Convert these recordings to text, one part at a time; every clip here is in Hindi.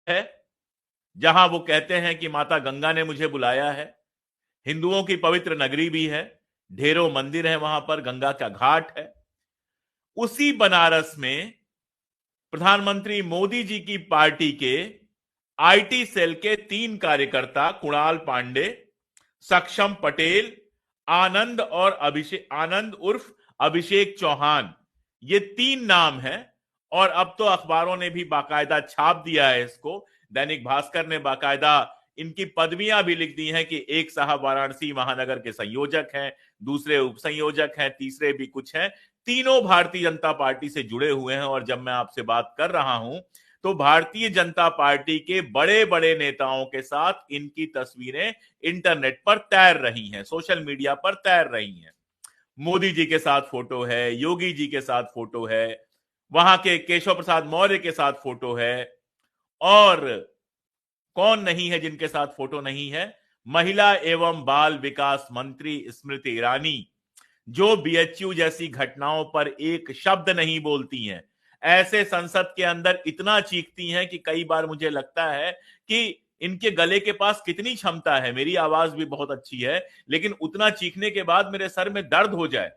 है, जहां वो कहते हैं कि माता गंगा ने मुझे बुलाया है। हिंदुओं की पवित्र नगरी भी है, ढेरों मंदिर है वहां पर, गंगा का घाट है। उसी बनारस में प्रधानमंत्री मोदी जी की पार्टी के आईटी सेल के 3 कार्यकर्ता, कुणाल पांडे, सक्षम पटेल, आनंद और अभिषेक, आनंद उर्फ अभिषेक चौहान, ये 3 नाम हैं। और अब तो अखबारों ने भी बाकायदा छाप दिया है इसको। दैनिक भास्कर ने बाकायदा इनकी पदवियां भी लिख दी हैं कि एक साहब वाराणसी महानगर के संयोजक हैं, दूसरे उप संयोजक हैं, तीसरे भी कुछ हैं। तीनों भारतीय जनता पार्टी से जुड़े हुए हैं। और जब मैं आपसे बात कर रहा हूं तो भारतीय जनता पार्टी के बड़े बड़े नेताओं के साथ इनकी तस्वीरें इंटरनेट पर तैर रही हैं, सोशल मीडिया पर तैर रही हैं। मोदी जी के साथ फोटो है, योगी जी के साथ फोटो है, वहां के केशव प्रसाद मौर्य के साथ फोटो है, और कौन नहीं है जिनके साथ फोटो नहीं है? महिला एवं बाल विकास मंत्री स्मृति ईरानी, जो बीएचयू जैसी घटनाओं पर एक शब्द नहीं बोलती हैं। ऐसे संसद के अंदर इतना चीखती हैं कि कई बार मुझे लगता है कि इनके गले के पास कितनी क्षमता है। मेरी आवाज भी बहुत अच्छी है, लेकिन उतना चीखने के बाद मेरे सर में दर्द हो जाए,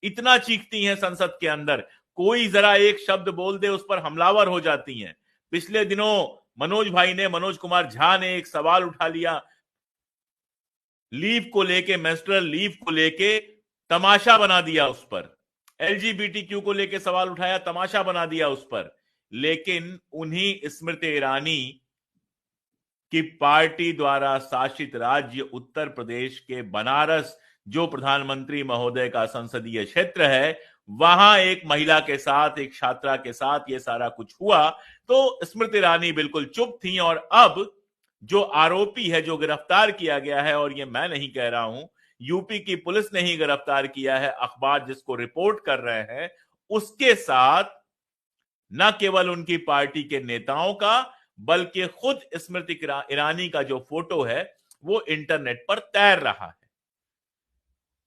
इतना चीखती हैं संसद के अंदर। कोई जरा एक शब्द बोल दे, उस पर हमलावर हो जाती हैं। पिछले दिनों मनोज कुमार झा ने एक सवाल उठा लिया लीव को लेके, मेंस्ट्रुअल लीव को लेके, तमाशा बना दिया उस पर। एलजीबीटीक्यू को लेके सवाल उठाया, तमाशा बना दिया उस पर। लेकिन उन्हीं स्मृति ईरानी की पार्टी द्वारा शासित राज्य उत्तर प्रदेश के बनारस, जो प्रधानमंत्री महोदय का संसदीय क्षेत्र है, वहां एक महिला के साथ, एक छात्रा के साथ ये सारा कुछ हुआ तो स्मृति ईरानी बिल्कुल चुप थी। और अब जो आरोपी है, जो गिरफ्तार किया गया है, और ये मैं नहीं कह रहा हूं, यूपी की पुलिस ने ही गिरफ्तार किया है, अखबार जिसको रिपोर्ट कर रहे हैं, उसके साथ न केवल उनकी पार्टी के नेताओं का, बल्कि खुद स्मृति ईरानी का जो फोटो है वो इंटरनेट पर तैर रहा है।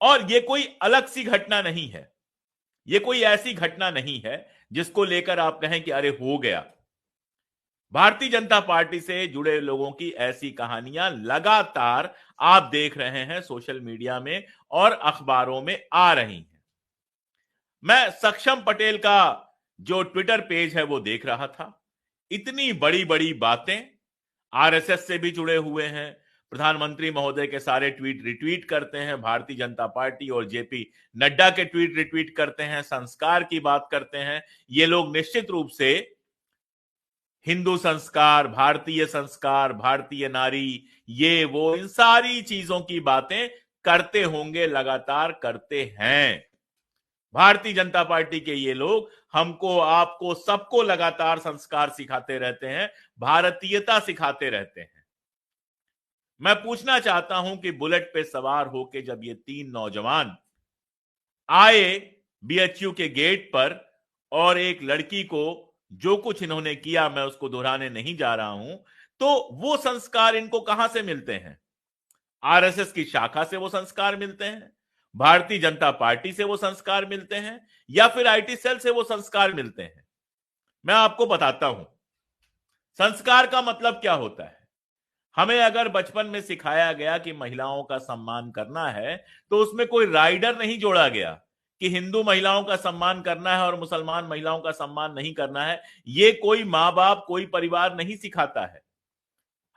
और ये कोई अलग सी घटना नहीं है, ये कोई ऐसी घटना नहीं है जिसको लेकर आप कहें कि अरे हो गया। भारतीय जनता पार्टी से जुड़े लोगों की ऐसी कहानियां लगातार आप देख रहे हैं सोशल मीडिया में और अखबारों में आ रही हैं। मैं सक्षम पटेल का जो ट्विटर पेज है वो देख रहा था। इतनी बड़ी बड़ी बातें, आरएसएस से भी जुड़े हुए हैं, प्रधानमंत्री महोदय के सारे ट्वीट रिट्वीट करते हैं, भारतीय जनता पार्टी और जेपी नड्डा के ट्वीट रिट्वीट करते हैं, संस्कार की बात करते हैं। ये लोग निश्चित रूप से हिंदू संस्कार, भारतीय नारी, ये वो, इन सारी चीजों की बातें करते होंगे, लगातार करते हैं। भारतीय जनता पार्टी के ये लोग हमको, आपको, सबको लगातार संस्कार सिखाते रहते हैं, भारतीयता सिखाते रहते हैं। मैं पूछना चाहता हूं कि बुलेट पे सवार होके जब ये 3 नौजवान आए बीएचयू के गेट पर, और एक लड़की को जो कुछ इन्होंने किया, मैं उसको दोहराने नहीं जा रहा हूं, तो वो संस्कार इनको कहां से मिलते हैं? आरएसएस की शाखा से वो संस्कार मिलते हैं, भारतीय जनता पार्टी से वो संस्कार मिलते हैं, या फिर आईटी सेल से वो संस्कार मिलते हैं? मैं आपको बताता हूं संस्कार का मतलब क्या होता है। हमें अगर बचपन में सिखाया गया कि महिलाओं का सम्मान करना है, तो उसमें कोई राइडर नहीं जोड़ा गया कि हिंदू महिलाओं का सम्मान करना है और मुसलमान महिलाओं का सम्मान नहीं करना है। ये कोई मां बाप, कोई परिवार नहीं सिखाता है।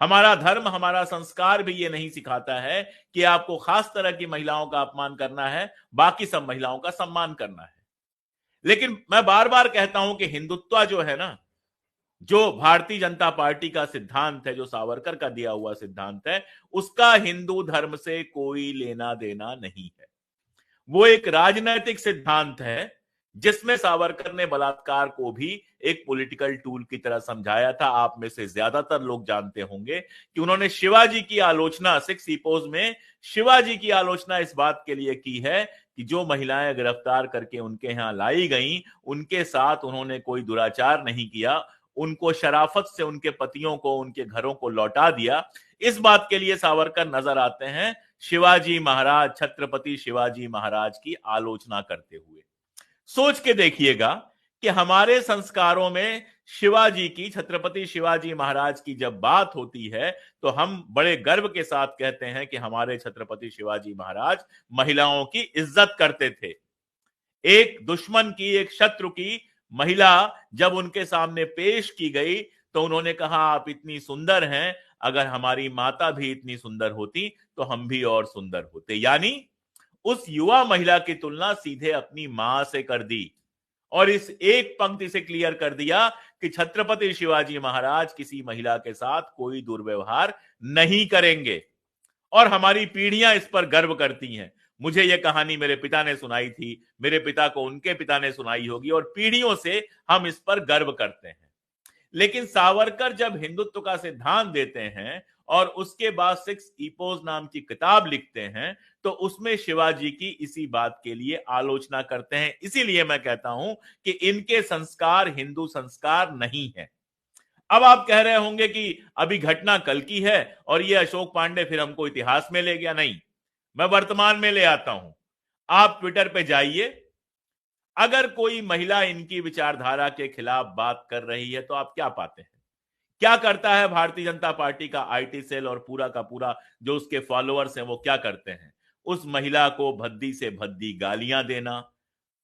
हमारा धर्म, हमारा संस्कार भी ये नहीं सिखाता है कि आपको खास तरह की महिलाओं का अपमान करना है, बाकी सब महिलाओं का सम्मान करना है। लेकिन मैं बार बार कहता हूं कि हिंदुत्व जो है ना, जो भारतीय जनता पार्टी का सिद्धांत है, जो सावरकर का दिया हुआ सिद्धांत है, उसका हिंदू धर्म से कोई लेना देना नहीं है। वो एक राजनैतिक सिद्धांत है जिसमें सावरकर ने बलात्कार को भी एक पॉलिटिकल टूल की तरह समझाया था। आप में से ज्यादातर लोग जानते होंगे कि उन्होंने शिवाजी की आलोचना, 6 ईपोज में शिवाजी की आलोचना इस बात के लिए की है कि जो महिलाएं गिरफ्तार करके उनके यहां लाई गई, उनके साथ उन्होंने कोई दुराचार नहीं किया, उनको शराफत से उनके पतियों को, उनके घरों को लौटा दिया। इस बात के लिए सावरकर नजर आते हैं शिवाजी महाराज, छत्रपति शिवाजी महाराज की आलोचना करते हुए। सोच के देखिएगा कि हमारे संस्कारों में शिवाजी की, छत्रपति शिवाजी महाराज की जब बात होती है तो हम बड़े गर्व के साथ कहते हैं कि हमारे छत्रपति शिवाजी महाराज महिलाओं की इज्जत करते थे। एक दुश्मन की, एक शत्रु की महिला जब उनके सामने पेश की गई तो उन्होंने कहा, आप इतनी सुंदर हैं, अगर हमारी माता भी इतनी सुंदर होती तो हम भी और सुंदर होते। यानी उस युवा महिला की तुलना सीधे अपनी मां से कर दी और इस एक पंक्ति से क्लियर कर दिया कि छत्रपति शिवाजी महाराज किसी महिला के साथ कोई दुर्व्यवहार नहीं करेंगे और हमारी पीढ़ियां इस पर गर्व करती हैं। मुझे यह कहानी मेरे पिता ने सुनाई थी, मेरे पिता को उनके पिता ने सुनाई होगी और पीढ़ियों से हम इस पर गर्व करते हैं। लेकिन सावरकर जब हिंदुत्व का सिद्धांत देते हैं और उसके बाद 6 इपोज नाम की किताब लिखते हैं तो उसमें शिवाजी की इसी बात के लिए आलोचना करते हैं। इसीलिए मैं कहता हूं कि इनके संस्कार हिंदू संस्कार नहीं है। अब आप कह रहे होंगे कि अभी घटना कल की है और ये अशोक पांडे फिर हमको इतिहास में ले गया। नहीं, मैं वर्तमान में ले आता हूं। आप ट्विटर पे जाइए, अगर कोई महिला इनकी विचारधारा के खिलाफ बात कर रही है तो आप क्या पाते हैं? क्या करता है भारतीय जनता पार्टी का आईटी सेल और पूरा का पूरा जो उसके फॉलोअर्स हैं वो क्या करते हैं? उस महिला को भद्दी से भद्दी गालियां देना,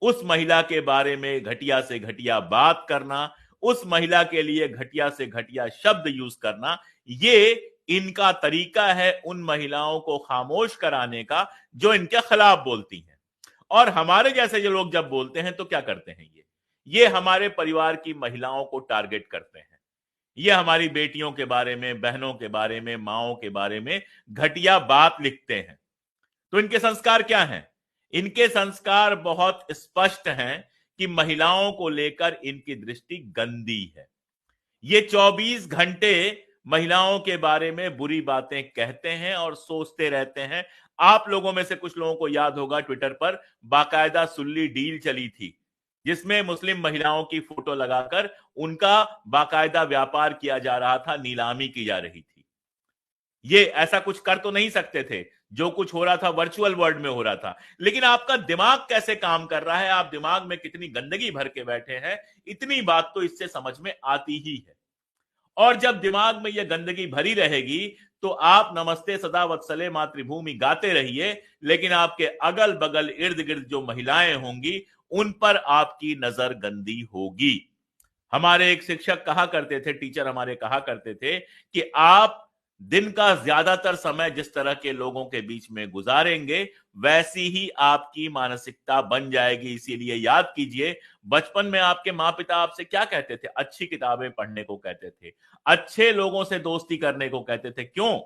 उस महिला के बारे में घटिया से घटिया बात करना, उस महिला के लिए घटिया से घटिया शब्द यूज करना, ये इनका तरीका है उन महिलाओं को खामोश कराने का जो इनके खिलाफ बोलती हैं। और हमारे जैसे जो लोग जब बोलते हैं तो क्या करते हैं? ये हमारे परिवार की महिलाओं को टारगेट करते हैं। ये हमारी बेटियों के बारे में, बहनों के बारे में, माओं के बारे में घटिया बात लिखते हैं। तो इनके संस्कार क्या हैं? इनके संस्कार बहुत स्पष्ट हैं कि महिलाओं को लेकर इनकी दृष्टि गंदी है। ये 24 घंटे महिलाओं के बारे में बुरी बातें कहते हैं और सोचते रहते हैं। आप लोगों में से कुछ लोगों को याद होगा ट्विटर पर बाकायदा सुल्ली डील चली थी जिसमें मुस्लिम महिलाओं की फोटो लगाकर उनका बाकायदा व्यापार किया जा रहा था, नीलामी की जा रही थी। ये ऐसा कुछ कर तो नहीं सकते थे, जो कुछ हो रहा था वर्चुअल वर्ल्ड में हो रहा था। लेकिन आपका दिमाग कैसे काम कर रहा है, आप दिमाग में कितनी गंदगी भर के बैठे हैं, इतनी बात तो इससे समझ में आती ही है। और जब दिमाग में यह गंदगी भरी रहेगी तो आप नमस्ते सदा वत्सले मातृभूमि गाते रहिए, लेकिन आपके अगल बगल इर्द गिर्द जो महिलाएं होंगी उन पर आपकी नजर गंदी होगी। हमारे एक शिक्षक कहा करते थे, टीचर हमारे कहा करते थे कि आप दिन का ज्यादातर समय जिस तरह के लोगों के बीच में गुजारेंगे वैसी ही आपकी मानसिकता बन जाएगी। इसीलिए याद कीजिए, बचपन में आपके माँ पिता आपसे क्या कहते थे? अच्छी किताबें पढ़ने को कहते थे, अच्छे लोगों से दोस्ती करने को कहते थे। क्यों?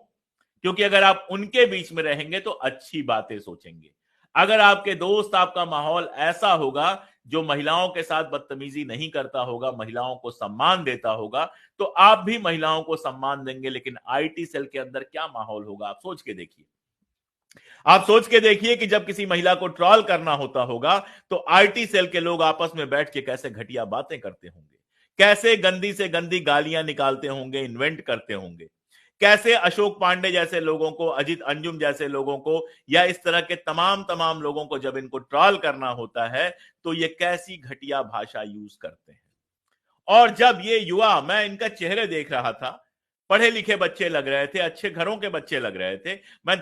क्योंकि अगर आप उनके बीच में रहेंगे तो अच्छी बातें सोचेंगे। अगर आपके दोस्त, आपका माहौल ऐसा होगा जो महिलाओं के साथ बदतमीजी नहीं करता होगा, महिलाओं को सम्मान देता होगा, तो आप भी महिलाओं को सम्मान देंगे। लेकिन आईटी सेल के अंदर क्या माहौल होगा, आप सोच के देखिए। आप सोच के देखिए कि जब किसी महिला को ट्रॉल करना होता होगा तो आईटी सेल के लोग आपस में बैठ के कैसे घटिया बातें करते होंगे, कैसे गंदी से गंदी गालियां निकालते होंगे, इन्वेंट करते होंगे, कैसे अशोक पांडे जैसे लोगों को, अजित अंजुम जैसे लोगों को, या इस तरह के तमाम लोगों को जब इनको ट्रॉल करना होता है तो ये कैसी घटिया भाषा यूज करते हैं। और जब ये युवा, मैं इनका चेहरे देख रहा था, पढ़े लिखे बच्चे लग रहे थे, अच्छे घरों के बच्चे लग रहे थे। मैं